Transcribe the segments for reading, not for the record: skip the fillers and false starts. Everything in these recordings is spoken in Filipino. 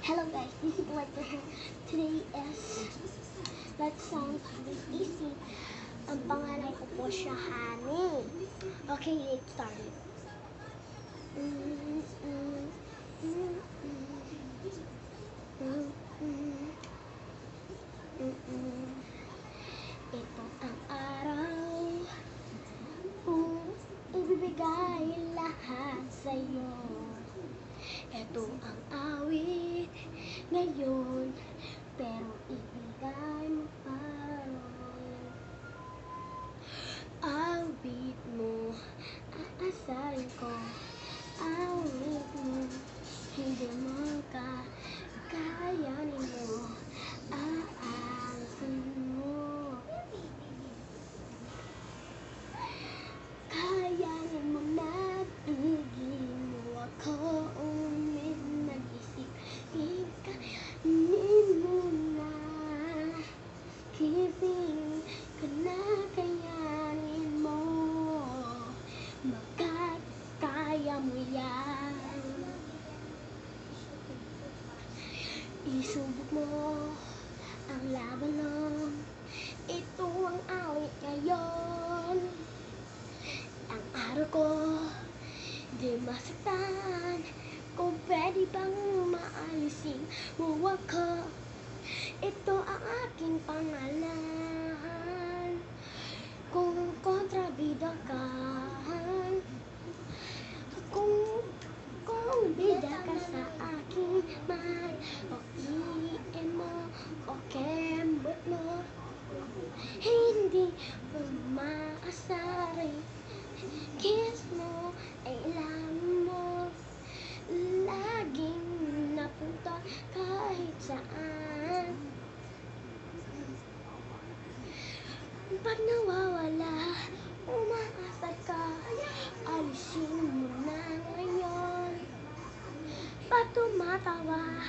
Hello guys, this is Lecter here. Today is Let's Song Paris Easy. Ang pangalan ko po siya Honey. Okay, let's start it. Ito ang araw kung ibibigay lahat sa'yo. Ito ang awit ngayon, pero ibigay mo pa ron. Awit mo, aasarin ko. Awit mo, hindi mo kakayanin mo. Aangkin mo. Kayanin mo na, bigyan mo ako. Kibing ka na, kayanin mo. Magkakaya mo yan. Isubok mo ang labanon. Ito ang awit ngayon. Ang araw ko di masaktan. Kung pwede bang maalisin mo ako. Ito ang aking pangalan. Kung kontrabida ka, kung bida ka sa aking man, o iin mo, o kembot mo, hindi mo maasarin. Kiss mo, ay ilan mo, laging napunta kahit saan. Pag nawawala, umaasar ka, alisin mo na ngayon. Pag tumatawa,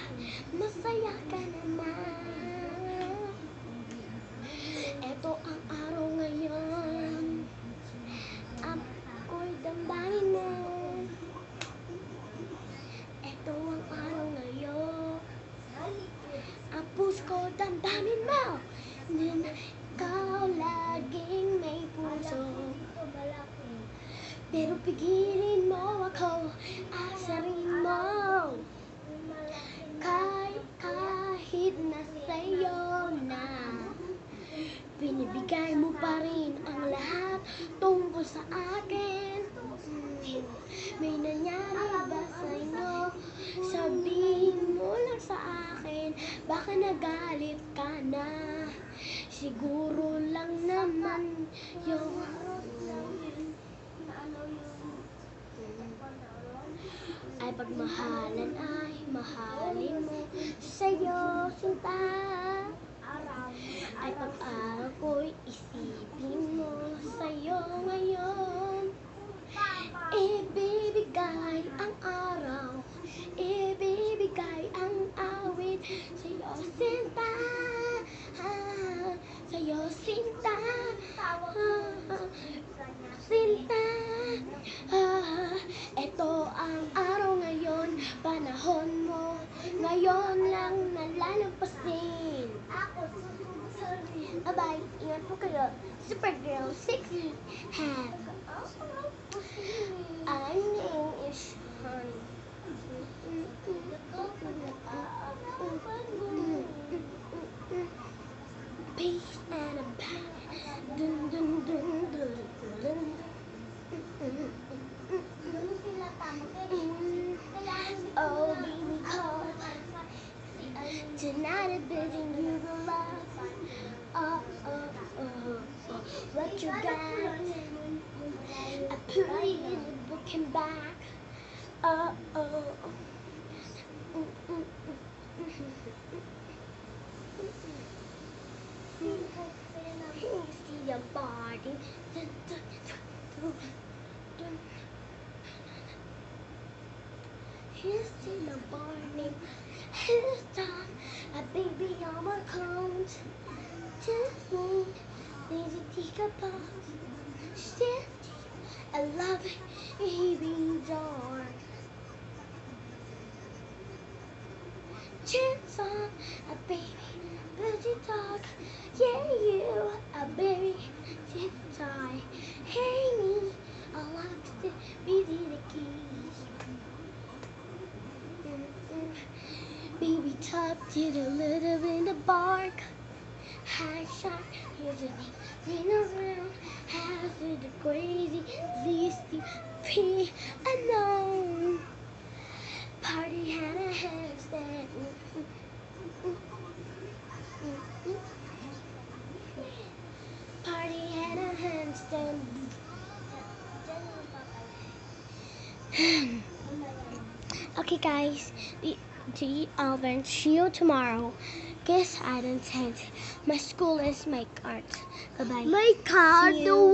masaya ka naman. Ito ang araw ngayon, ako'y damdamin mo. Ito ang araw ngayon, ang puso ko damdamin mo. Ikaw laging may puso, pero pigilin mo ako, asarin mo. Kahit na sa'yo na, binibigay mo pa rin ang lahat tungkol sa akin. May nangyari ba sa inyo? Sabihin mo lang sa akin, baka nagalit ka na. Siguro lang naman yung ay pagmahalan ay mahalin mo. Sa'yo sinta, ay pag-araw ko'y isipin mo. Sa'yo ngayon, ibibigay ang araw, ibibigay ang awit. Sa'yo sinta, sa'yo sinta, sinta. Ito ang araw ngayon, panahon mo ngayon lang nalalampasin. Bye-bye, ingat po kayo. Supergirl 6 have. My name is Honey. Peace and a bag. Dun dun dun dun dun. Oh baby, call. Tonight I'm bidding you goodbye. What you got? I put it in the book and back. See your body. Here's in the morning. Here's time. A baby on my coat. Just me. Lazy teacup. Still, I love it. Baby, dark. chance on a baby, buddy dog. Yeah, you, a baby, tip tie. Hey, me, I like to be the keys. Baby top did a little in the bark. High shot, here's a thing around. Half of the crazy, least the P unknown. Party had a handstand. Party had a handstand. Okay, guys, then see you tomorrow. Guess I don't attend. My school is my card. Goodbye. My card, the way.